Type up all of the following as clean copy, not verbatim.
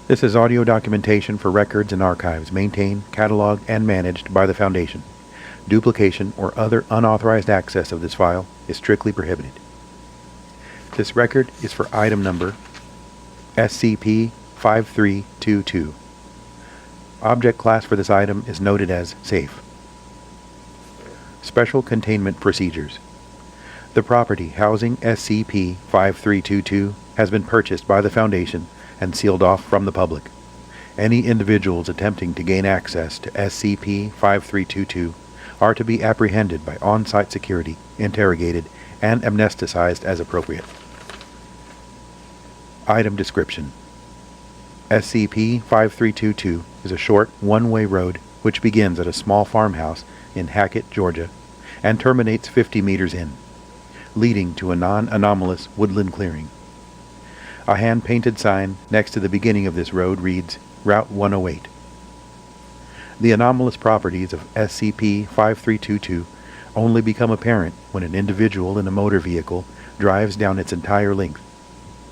This is audio documentation for records and archives maintained, cataloged, and managed by the Foundation. Duplication or other unauthorized access of this file is strictly prohibited. This record is for item number SCP-5322. Object class for this item is noted as safe. Special containment procedures. The property housing SCP-5322 has been purchased by the Foundation and sealed off from the public. Any individuals attempting to gain access to SCP-5322 are to be apprehended by on-site security, interrogated, and amnesticized as appropriate. Item description. SCP-5322 is a short, one-way road which begins at a small farmhouse in Hackett, Georgia, and terminates 50 meters in, leading to a non-anomalous woodland clearing. A hand-painted sign next to the beginning of this road reads, Route 108. The anomalous properties of SCP-5322 only become apparent when an individual in a motor vehicle drives down its entire length.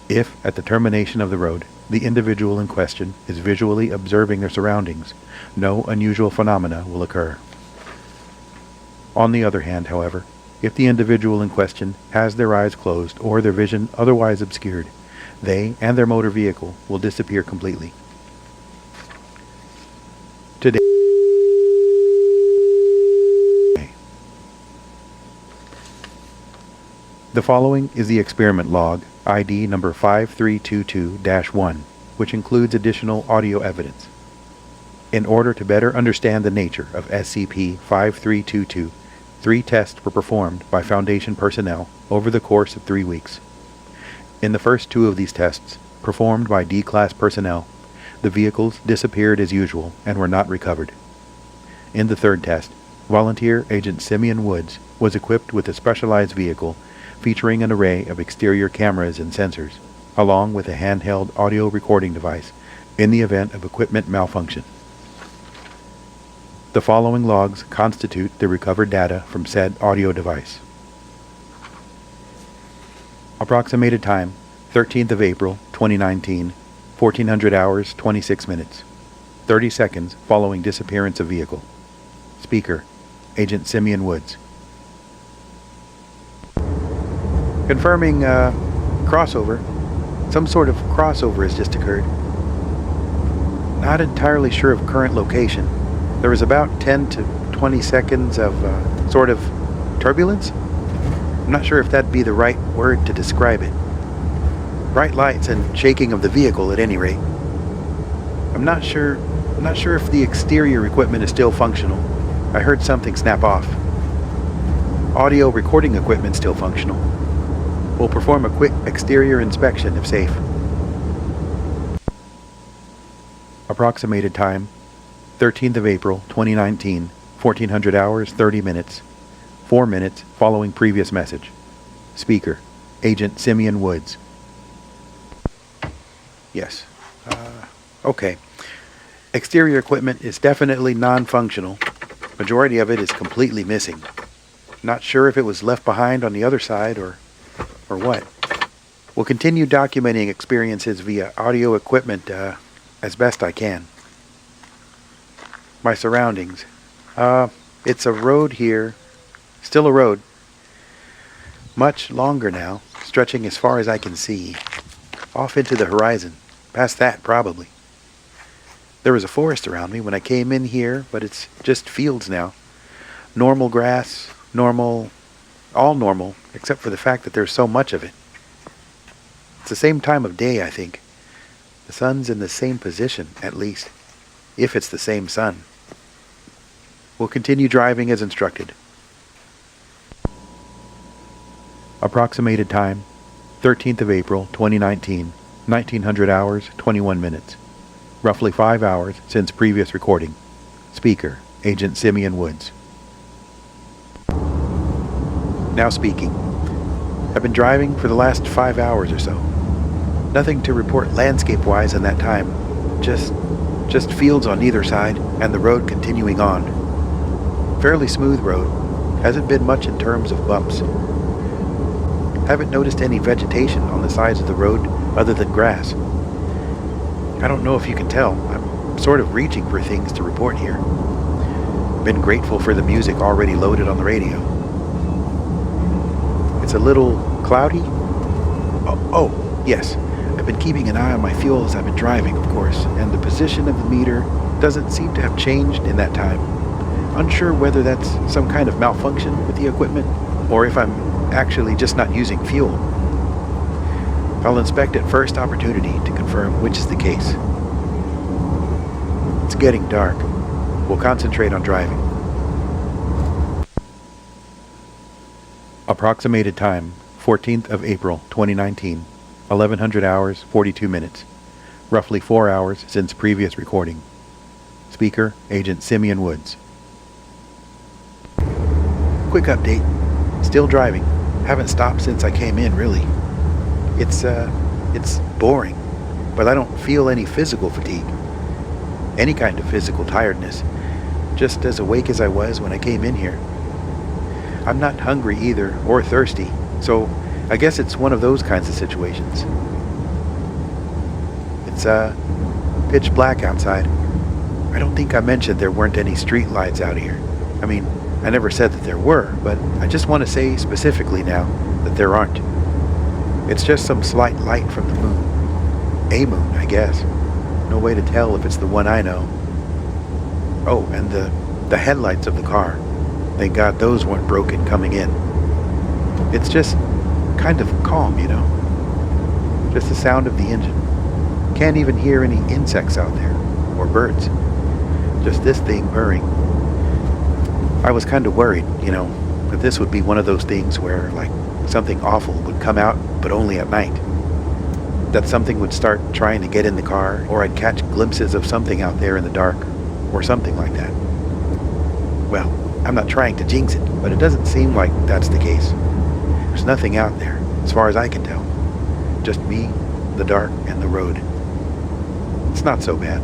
If, at the termination of the road, the individual in question is visually observing their surroundings, no unusual phenomena will occur. On the other hand, however, if the individual in question has their eyes closed or their vision otherwise obscured, they and their motor vehicle will disappear completely. Today, the following is the experiment log, ID number 5322-1, which includes additional audio evidence. In order to better understand the nature of SCP-5322, 3 tests were performed by Foundation personnel over the course of 3 weeks. In the first 2 of these tests, performed by D-Class personnel, the vehicles disappeared as usual and were not recovered. In the third test, Volunteer Agent Simeon Woods was equipped with a specialized vehicle featuring an array of exterior cameras and sensors, along with a handheld audio recording device in the event of equipment malfunction. The following logs constitute the recovered data from said audio device. Approximated time, 13th of April, 2019, 1400 hours, 26 minutes. 30 seconds following disappearance of vehicle. Speaker, Agent Simeon Woods. Confirming, crossover. Some sort of crossover has just occurred. Not entirely sure of current location. There was about 10 to 20 seconds of, sort of turbulence? I'm not sure if that'd be the right word to describe it. Bright lights and shaking of the vehicle at any rate. I'm not sure if the exterior equipment is still functional. I heard something snap off. Audio recording equipment still functional. We'll perform a quick exterior inspection if safe. Approximated time, 13th of April, 2019, 1400 hours, 30 minutes. 4 minutes following previous message. Speaker, Agent Simeon Woods. Yes. Okay. Exterior equipment is definitely non-functional. Majority of it is completely missing. Not sure if it was left behind on the other side or what. We'll continue documenting experiences via audio equipment as best I can. My surroundings. It's a road here. Still a road. Much longer now, stretching as far as I can see. Off into the horizon. Past that, probably. There was a forest around me when I came in here, but it's just fields now. Normal grass, normal, all normal, except for the fact that there's so much of it. It's the same time of day, I think. The sun's in the same position, at least, if it's the same sun. We'll continue driving as instructed. Approximated time, 13th of April, 2019, 1900 hours, 21 minutes. Roughly 5 hours since previous recording. Speaker, Agent Simeon Woods. Now speaking. I've been driving for the last 5 hours or so. Nothing to report landscape-wise in that time. Just fields on either side and the road continuing on. Fairly smooth road. Hasn't been much in terms of bumps. Haven't noticed any vegetation on the sides of the road other than grass. I don't know if you can tell, I'm sort of reaching for things to report here. Been grateful for the music already loaded on the radio. It's a little cloudy. Oh, yes. I've been keeping an eye on my fuel as I've been driving, of course, and the position of the meter doesn't seem to have changed in that time. Unsure whether that's some kind of malfunction with the equipment, or if I'm actually just not using fuel. I'll inspect at first opportunity to confirm which is the case. It's getting dark. We'll concentrate on driving. Approximated time, 14th of April, 2019, 1100 hours, 42 minutes. Roughly 4 hours since previous recording. Speaker, Agent Simeon Woods. Quick update. Still driving. Haven't stopped since I came in, really. It's boring, but I don't feel any physical fatigue. Any kind of physical tiredness. Just as awake as I was when I came in here. I'm not hungry either, or thirsty, so I guess it's one of those kinds of situations. It's, pitch black outside. I don't think I mentioned there weren't any street lights out here. I mean, I never said that there were, but I just want to say specifically now that there aren't. It's just some slight light from the moon. A moon, I guess. No way to tell if it's the one I know. Oh, and the headlights of the car. Thank God those weren't broken coming in. It's just kind of calm, you know? Just the sound of the engine. Can't even hear any insects out there, or birds. Just this thing purring. I was kind of worried, you know, that this would be one of those things where, like, something awful would come out, but only at night. That something would start trying to get in the car, or I'd catch glimpses of something out there in the dark, or something like that. Well, I'm not trying to jinx it, but it doesn't seem like that's the case. There's nothing out there, as far as I can tell. Just me, the dark, and the road. It's not so bad.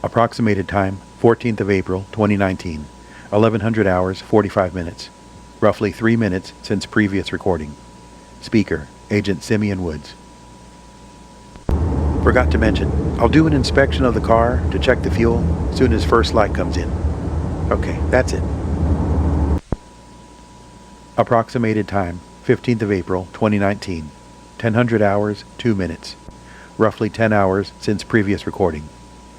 Approximated time, 14th of April, 2019, 1100 hours, 45 minutes. Roughly 3 minutes since previous recording. Speaker, Agent Simeon Woods. Forgot to mention, I'll do an inspection of the car to check the fuel soon as first light comes in. Okay, that's it. Approximated time, 15th of April, 2019, 1000 hours, 2 minutes. Roughly 10 hours since previous recording.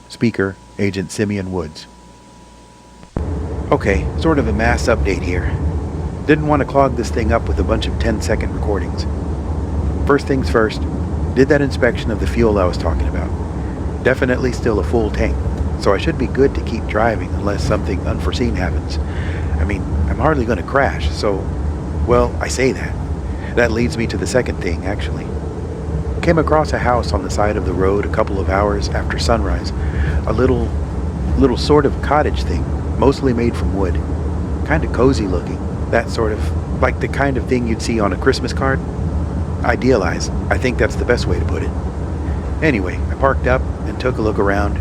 Speaker, Agent Simeon Woods. Okay, sort of a mass update here. Didn't want to clog this thing up with a bunch of 10-second recordings. First things first, did that inspection of the fuel I was talking about. Definitely still a full tank, so I should be good to keep driving unless something unforeseen happens. I mean, I'm hardly going to crash, so, well, I say that. That leads me to the second thing, actually. Came across a house on the side of the road a couple of hours after sunrise. A little sort of cottage thing, mostly made from wood. Kind of cozy looking. That sort of, like the kind of thing you'd see on a Christmas card. Idealized, I think that's the best way to put it. Anyway, I parked up and took a look around.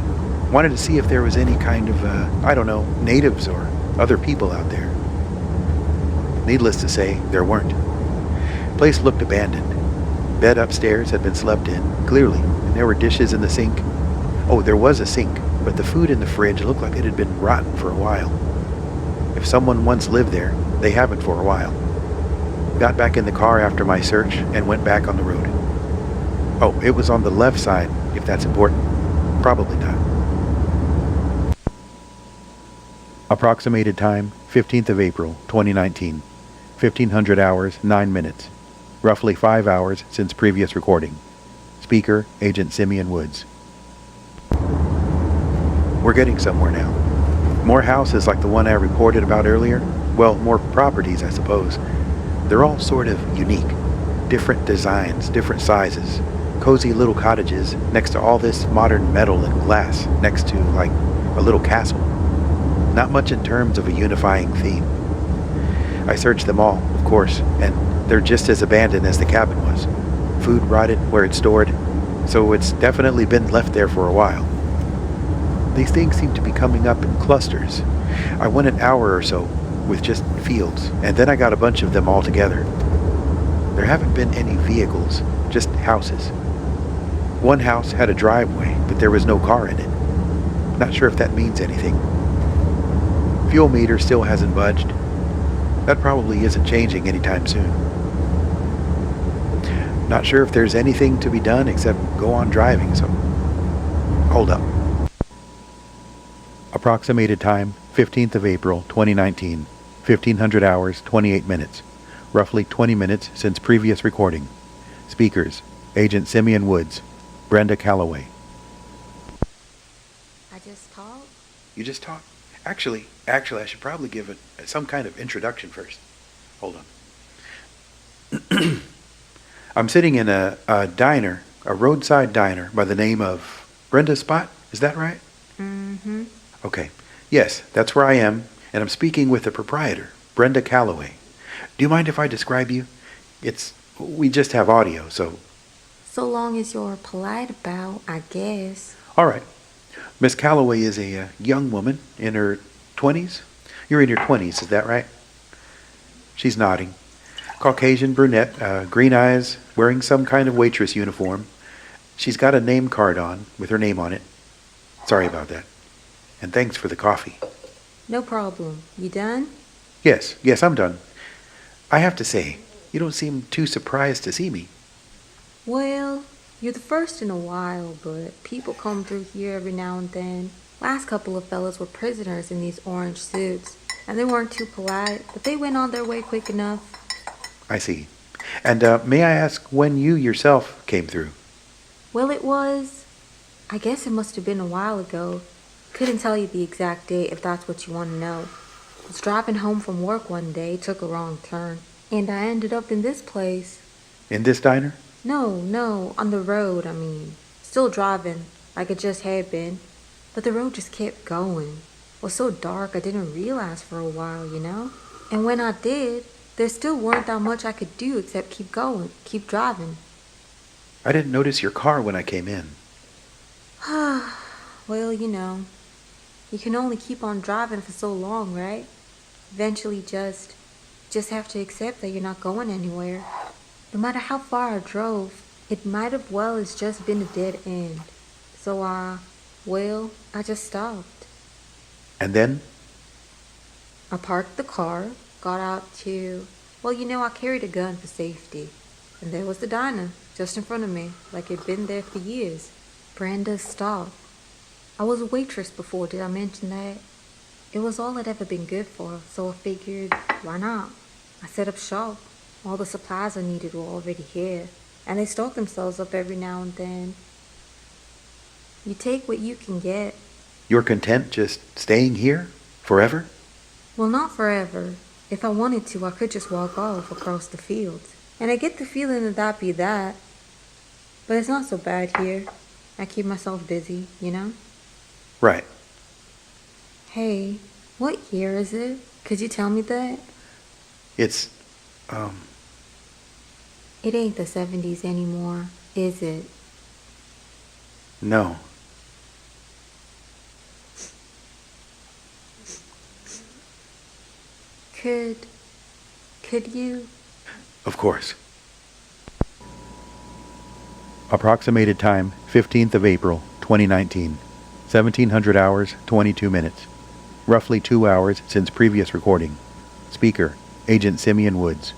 Wanted to see if there was any kind of, I don't know, natives or other people out there. Needless to say, there weren't. Place looked abandoned. Bed upstairs had been slept in, clearly, and there were dishes in the sink. Oh, there was a sink, but the food in the fridge looked like it had been rotten for a while. If someone once lived there, they haven't for a while. Got back in the car after my search and went back on the road. Oh, it was on the left side, if that's important. Probably not. Approximated time, 15th of April, 2019. 1500 hours, 9 minutes. Roughly 5 hours since previous recording. Speaker, Agent Simeon Woods. We're getting somewhere now. More houses like the one I reported about earlier. Well, more properties, I suppose. They're all sort of unique. Different designs, different sizes. Cozy little cottages next to all this modern metal and glass next to, like, a little castle. Not much in terms of a unifying theme. I searched them all, of course, and they're just as abandoned as the cabin was. Food rotted where it's stored, so it's definitely been left there for a while. These things seem to be coming up in clusters. I went an hour or so with just fields, and then I got a bunch of them all together. There haven't been any vehicles, just houses. One house had a driveway, but there was no car in it. Not sure if that means anything. Fuel meter still hasn't budged. That probably isn't changing anytime soon. Not sure if there's anything to be done except go on driving, so hold up. Approximated time, 15th of April, 2019, 1500 hours, 28 minutes. Roughly 20 minutes since previous recording. Speakers, Agent Simeon Woods, Brenda Calloway. I just talked? You just talked? Actually, I should probably give it some kind of introduction first. Hold on. I'm sitting in a diner, a roadside diner by the name of Brenda's Spot. Is that right? Mm-hmm. Okay. Yes, that's where I am, and I'm speaking with the proprietor, Brenda Calloway. Do you mind if I describe you? We just have audio, so... So long as you're polite about, I guess. All right. Miss Calloway is a young woman in her 20s. You're in your 20s, is that right? She's nodding. Caucasian brunette, green eyes, wearing some kind of waitress uniform. She's got a name card on with her name on it. Sorry about that. And thanks for the coffee. No problem. You done? Yes, I'm done. I have to say, you don't seem too surprised to see me. Well, you're the first in a while, but people come through here every now and then. Last couple of fellas were prisoners in these orange suits, and they weren't too polite, but they went on their way quick enough. I see. And may I ask when you yourself came through? Well, I guess it must have been a while ago. Couldn't tell you the exact date if that's what you want to know. Was driving home from work one day, took a wrong turn, and I ended up in this place. In this diner? No, on the road, I mean. Still driving, like it just had been. But the road just kept going. It was so dark I didn't realize for a while, you know? And when I did, there still weren't that much I could do except keep going, keep driving. I didn't notice your car when I came in. Well, you know, you can only keep on driving for so long, right? Eventually just have to accept that you're not going anywhere. No matter how far I drove, it might have well as just been a dead end. So I just stopped. And then? I parked the car, got out to, I carried a gun for safety. And there was the diner, just in front of me, like it'd been there for years. Brenda stopped. I was a waitress before, did I mention that? It was all I'd ever been good for, so I figured, why not? I set up shop. All the supplies I needed were already here, and they stock themselves up every now and then. You take what you can get. You're content just staying here? Forever? Well, not forever. If I wanted to, I could just walk off across the fields. And I get the feeling that that'd be that. But it's not so bad here. I keep myself busy, you know? Right. Hey, what year is it? Could you tell me that? It's, It ain't the 70s anymore, is it? No. Could you? Of course. Approximated time, 15th of April, 2019. 1700 hours, 22 minutes. Roughly 2 hours since previous recording. Speaker, Agent Simeon Woods.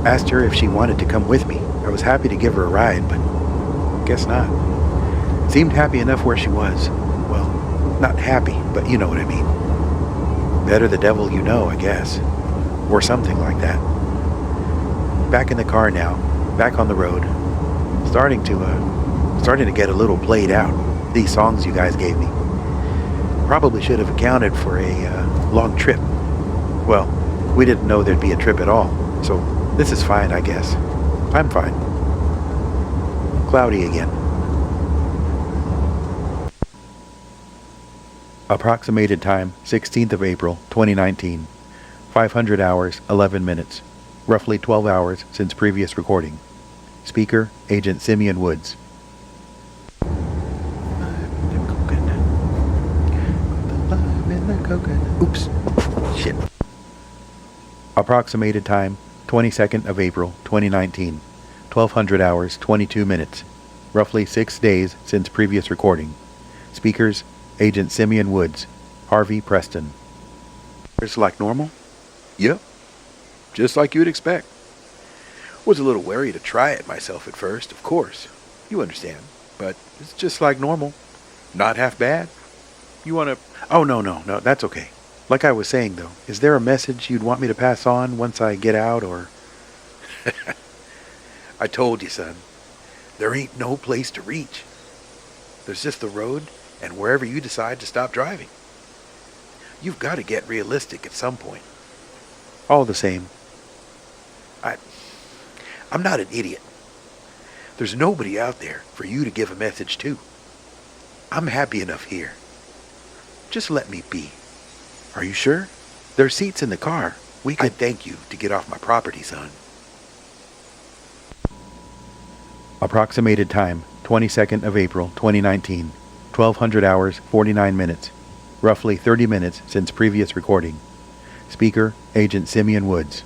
Asked her if she wanted to come with me. I was happy to give her a ride, but guess not. Seemed happy enough where she was. Well, not happy, but you know what I mean. Better the devil you know, I guess. Or something like that. Back in the car now, back on the road. Starting to get a little played out, these songs you guys gave me. Probably should have accounted for a long trip. Well, we didn't know there'd be a trip at all, so this is fine, I guess. I'm fine. Cloudy again. Approximated time, 16th of April, 2019. 500 hours, 11 minutes. Roughly 12 hours since previous recording. Speaker, Agent Simeon Woods. Oops. Shit. Approximated time, 22nd of April, 2019. 1200 hours, 22 minutes. Roughly 6 days since previous recording. Speakers, Agent Simeon Woods, Harvey Preston. It's like normal? Yep. Just like you'd expect. Was a little wary to try it myself at first, of course. You understand. But it's just like normal. Not half bad. You want to... Oh, no, that's okay. Like I was saying, though, is there a message you'd want me to pass on once I get out, or... I told you, son. There ain't no place to reach. There's just the road and wherever you decide to stop driving. You've got to get realistic at some point. All the same. I'm not an idiot. There's nobody out there for you to give a message to. I'm happy enough here. Just let me be. Are you sure? There's seats in the car. I'd thank you to get off my property, son. Approximated time, 22nd of April, 2019. 1200 hours, 49 minutes. Roughly 30 minutes since previous recording. Speaker, Agent Simeon Woods.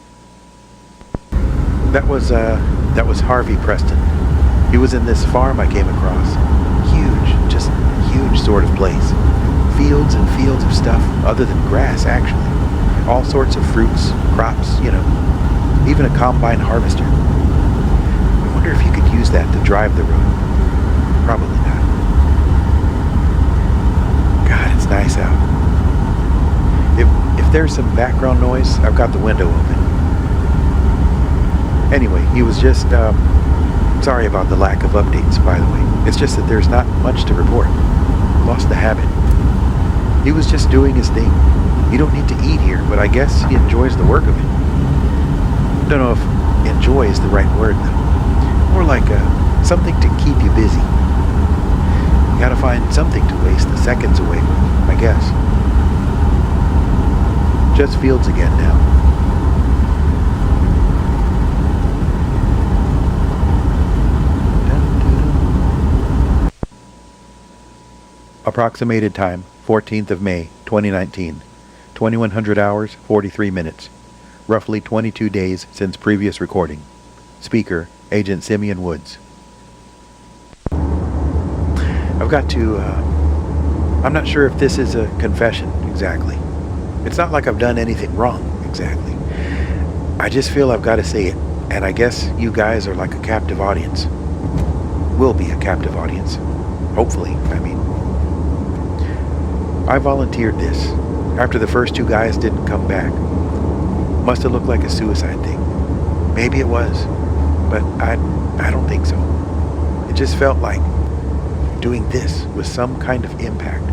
That was Harvey Preston. He was in this farm I came across. Huge, just huge sort of place. Fields and fields of stuff other than grass, actually. All sorts of fruits, crops, even a combine harvester. I wonder if you could use that to drive the road. Probably not. God, it's nice out. If there's some background noise, I've got the window open. Anyway, he was just, sorry about the lack of updates, by the way. It's just that there's not much to report. Lost the habit. He was just doing his thing. You don't need to eat here, but I guess he enjoys the work of it. Don't know if enjoy is the right word, though. More like something to keep you busy. You gotta find something to waste the seconds away with, I guess. Just fields again now. Approximated time, 14th of May, 2019. 2100 hours, 43 minutes. Roughly 22 days since previous recording. Speaker, Agent Simeon Woods. I've got to, I'm not sure if this is a confession, exactly. It's not like I've done anything wrong, exactly. I just feel I've got to say it, and I guess you guys are like a captive audience. Will be a captive audience. Hopefully, I mean. I volunteered this, after the first 2 guys didn't come back. Must have looked like a suicide thing. Maybe it was, but I don't think so. It just felt like doing this was some kind of impact,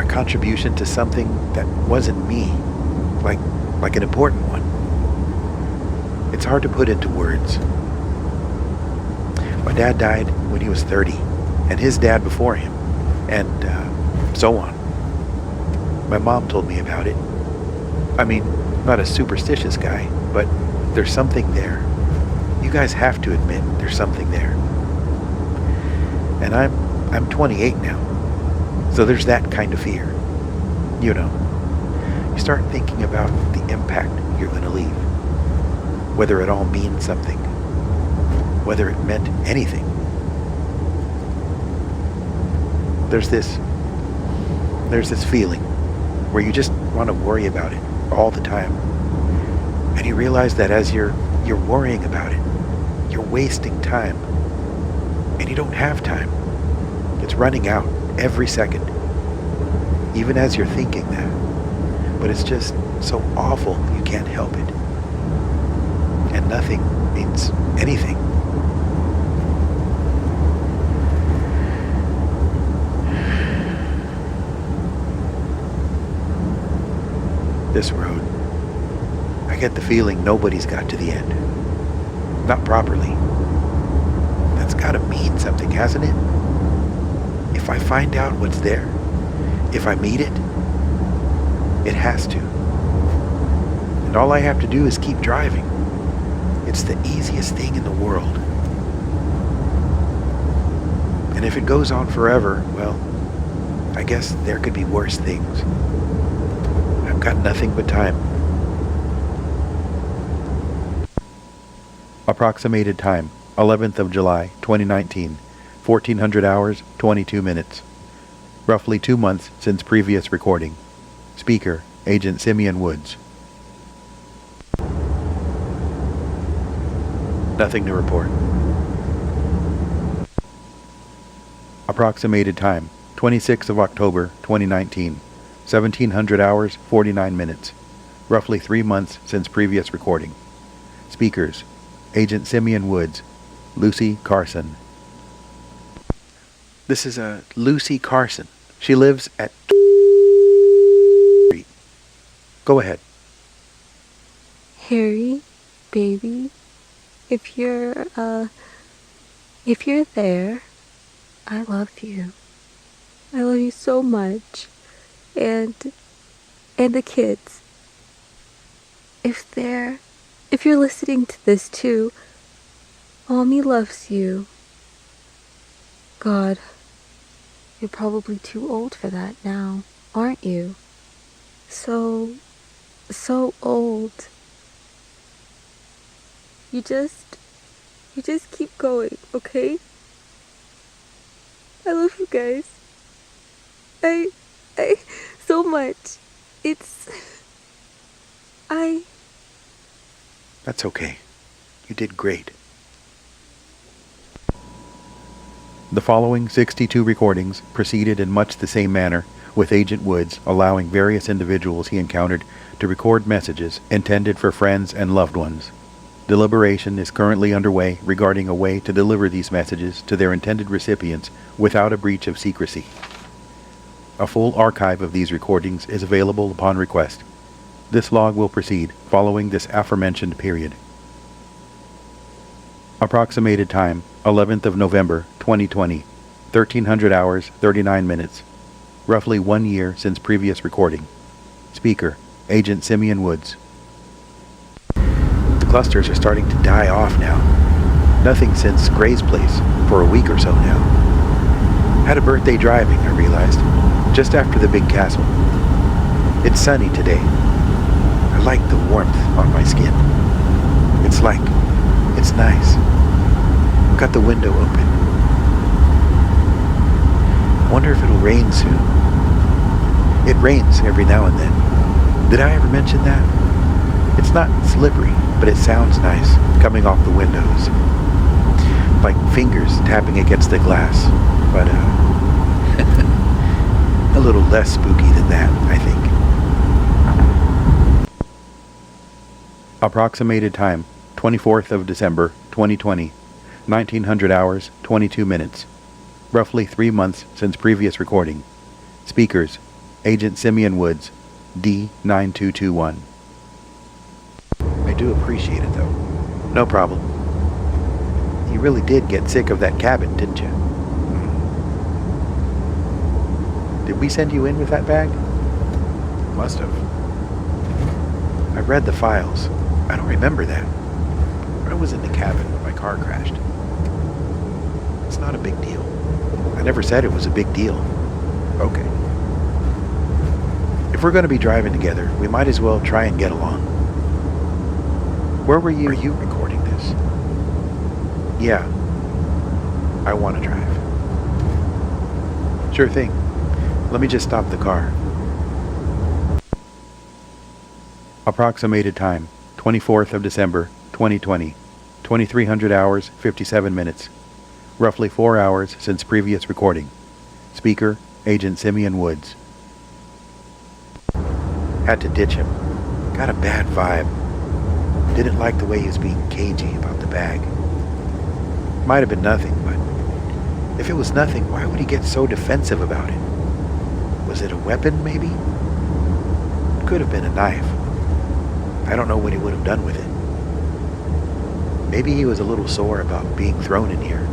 a contribution to something that wasn't me, like an important one. It's hard to put into words. My dad died when he was 30, and his dad before him, and so on. My mom told me about it. I mean, not a superstitious guy, but there's something there. You guys have to admit there's something there. And I'm 28 now, so there's that kind of fear. You start thinking about the impact you're going to leave. Whether it all means something. Whether it meant anything. There's this feeling where you just want to worry about it all the time. And you realize that as you're worrying about it, you're wasting time. And you don't have time. It's running out every second. Even as you're thinking that. But it's just so awful you can't help it. And nothing means anything. This road, I get the feeling nobody's got to the end. Not properly. That's gotta mean something, hasn't it? If I find out what's there, if I meet it, it has to. And all I have to do is keep driving. It's the easiest thing in the world. And if it goes on forever, well, I guess there could be worse things. I've got nothing but time. Approximated time, 11th of July, 2019, 1400 hours, 22 minutes. Roughly 2 months since previous recording. Speaker, Agent Simeon Woods. Nothing to report. Approximated time, 26th of October, 2019, 1700 hours, 49 minutes. Roughly 3 months since previous recording. Speakers, Agent Simeon Woods, Lucy Carson. This is Lucy Carson. She lives at Street. Go ahead. Harry, baby, if you're there, I love you. I love you so much. And the kids. If you're listening to this too, Mommy loves you. God, you're probably too old for that now, aren't you? So old. You just keep going, okay? I love you guys. I so much. That's okay. You did great. The following 62 recordings proceeded in much the same manner, with Agent Woods allowing various individuals he encountered to record messages intended for friends and loved ones. Deliberation is currently underway regarding a way to deliver these messages to their intended recipients without a breach of secrecy. A full archive of these recordings is available upon request. This log will proceed following this aforementioned period. Approximated time, 11th of November, 2020, 1300 hours, 39 minutes. Roughly 1 year since previous recording. Speaker, Agent Simeon Woods. The clusters are starting to die off now. Nothing since Gray's place for a week or so now. Had a birthday driving, I realized, just after the big castle. It's sunny today. I like the warmth on my skin. It's nice. Got the window open. Wonder if it'll rain soon. It rains every now and then. Did I ever mention that? It's not slippery, but it sounds nice coming off the windows. Like fingers tapping against the glass, but a little less spooky than that, I think. Approximated time, 24th of December, 2020, 1900 hours, 22 minutes. Roughly 3 months since previous recording. Speakers, Agent Simeon Woods, D9221. I do appreciate it, though. No problem. You really did get sick of that cabin, didn't you? Did we send you in with that bag? Must have. I read the files. I don't remember that. I was in the cabin when my car crashed. It's not a big deal. I never said it was a big deal. Okay. If we're going to be driving together, we might as well try and get along. Where were you recording this? Yeah. I want to drive. Sure thing. Let me just stop the car. Approximated time, 24th of December, 2020, 2300 hours, 57 minutes. Roughly 4 hours since previous recording. Speaker, Agent Simeon Woods. Had to ditch him. Got a bad vibe. Didn't like the way he was being cagey about the bag. Might have been nothing, but if it was nothing, why would he get so defensive about it? Was it a weapon, maybe? Could have been a knife. I don't know what he would have done with it. Maybe he was a little sore about being thrown in here.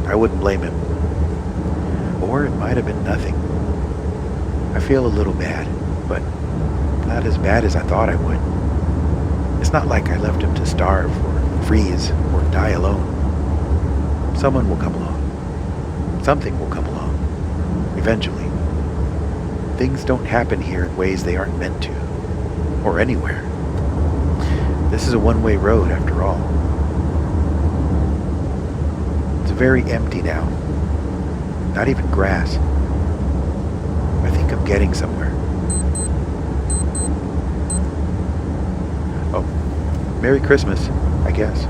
I wouldn't blame him. Or it might have been nothing. I feel a little bad, but not as bad as I thought I would. It's not like I left him to starve or freeze or die alone. Someone will come along. Something will come along. Eventually. Things don't happen here in ways they aren't meant to. Or anywhere. This is a one-way road after all. very empty now. Not even grass. I think I'm getting somewhere. Oh, Merry Christmas, I guess.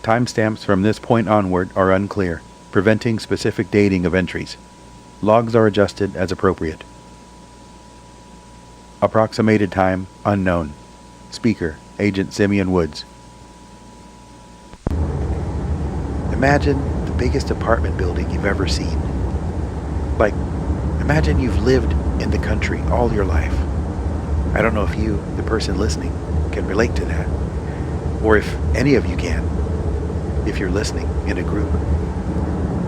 Timestamps from this point onward are unclear, preventing specific dating of entries. Logs are adjusted as appropriate. Approximated time unknown. Speaker, Agent Simeon Woods. Imagine the biggest apartment building you've ever seen. Like, imagine you've lived in the country all your life. I don't know if you, the person listening, can relate to that, or if any of you can, if you're listening in a group.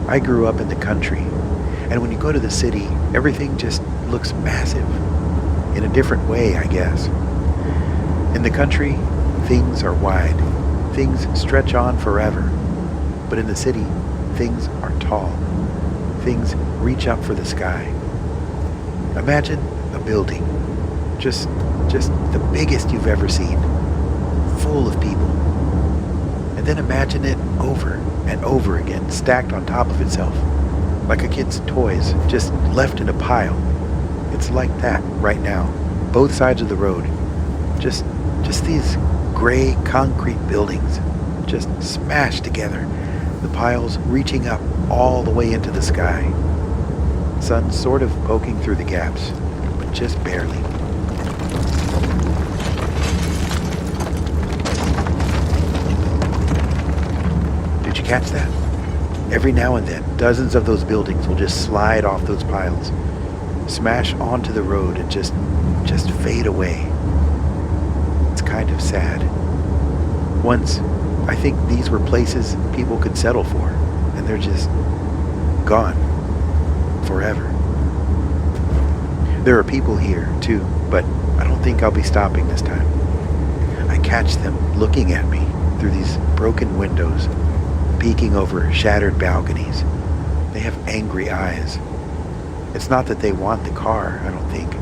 I grew up in the country, and when you go to the city, everything just looks massive, in a different way, I guess. In the country, things are wide, things stretch on forever, but in the city, things are tall, things reach up for the sky. Imagine a building, just the biggest you've ever seen, full of people. And then imagine it over and over again, stacked on top of itself, like a kid's toys, just left in a pile. It's like that right now, both sides of the road. Just these gray concrete buildings, just smashed together, the piles reaching up all the way into the sky. Sun sort of poking through the gaps, but just barely. Did you catch that? Every now and then, dozens of those buildings will just slide off those piles, smash onto the road and just fade away. It's kind of sad. Once, I think these were places people could settle for, and they're just gone forever. There are people here, too, but I don't think I'll be stopping this time. I catch them looking at me through these broken windows, peeking over shattered balconies. They have angry eyes. It's not that they want the car, I don't think.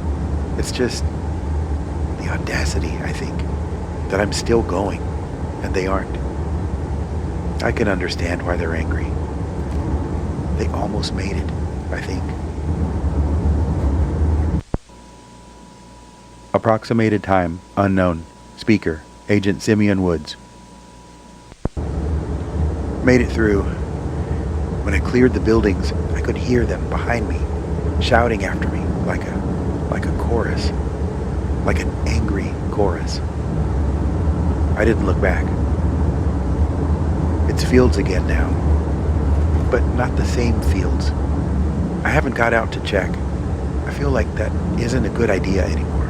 It's just the audacity, I think, that I'm still going, and they aren't. I can understand why they're angry. They almost made it, I think. Approximated time unknown. Speaker, Agent Simeon Woods. Made it through. When I cleared the buildings, I could hear them behind me, shouting after me like a chorus, like an angry chorus. I didn't look back. It's fields again now, but not the same fields. I haven't got out to check. I feel like that isn't a good idea anymore.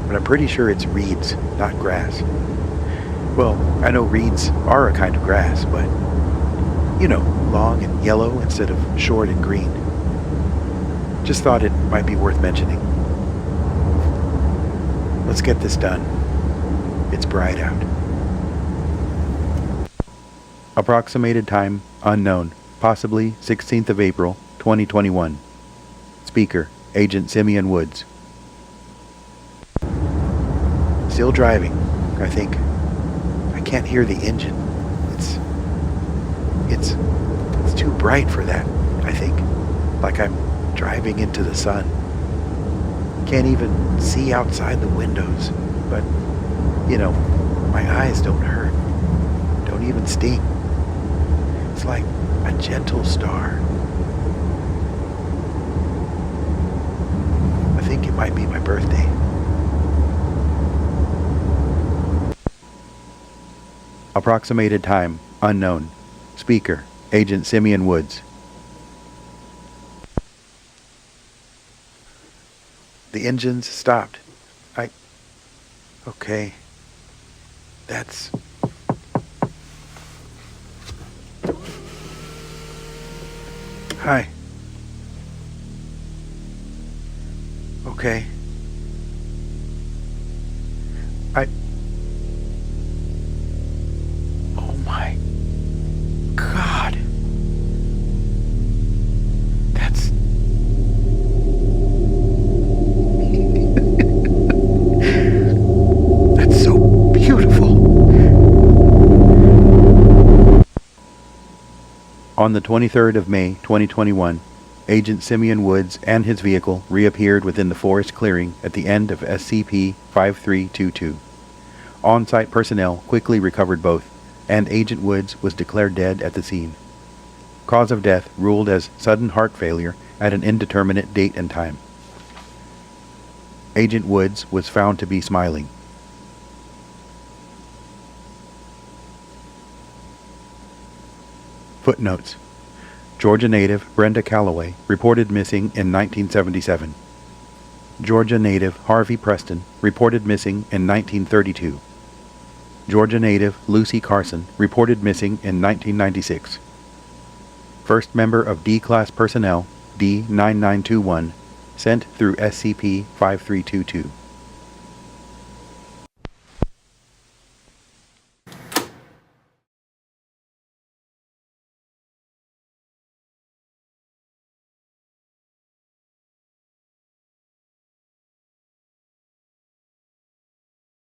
But I'm pretty sure it's reeds, not grass. Well, I know reeds are a kind of grass, but, you know, long and yellow instead of short and green. Just thought it might be worth mentioning. Let's get this done. It's bright out. Approximated time unknown, possibly 16th of April, 2021. Speaker, Agent Simeon Woods. Still driving, I think. I can't hear the engine. It's too bright for that, I think. Like I'm driving into the sun. Can't even see outside the windows, but, you know, my eyes don't hurt, don't even sting. It's like a gentle star. I think it might be my birthday. Approximated time unknown. Speaker, Agent Simeon Woods. The engines stopped. Okay. That's... Hi. Okay. Oh my God. That's... That's so beautiful. On the 23rd of May, 2021, Agent Simeon Woods and his vehicle reappeared within the forest clearing at the end of SCP-5322. On-site personnel quickly recovered both, and Agent Woods was declared dead at the scene. Cause of death ruled as sudden heart failure at an indeterminate date and time. Agent Woods was found to be smiling. Footnotes. Georgia native Brenda Calloway reported missing in 1977. Georgia native Harvey Preston reported missing in 1932. Georgia native Lucy Carson reported missing in 1996. First member of D-Class personnel, D-9921, sent through SCP-5322.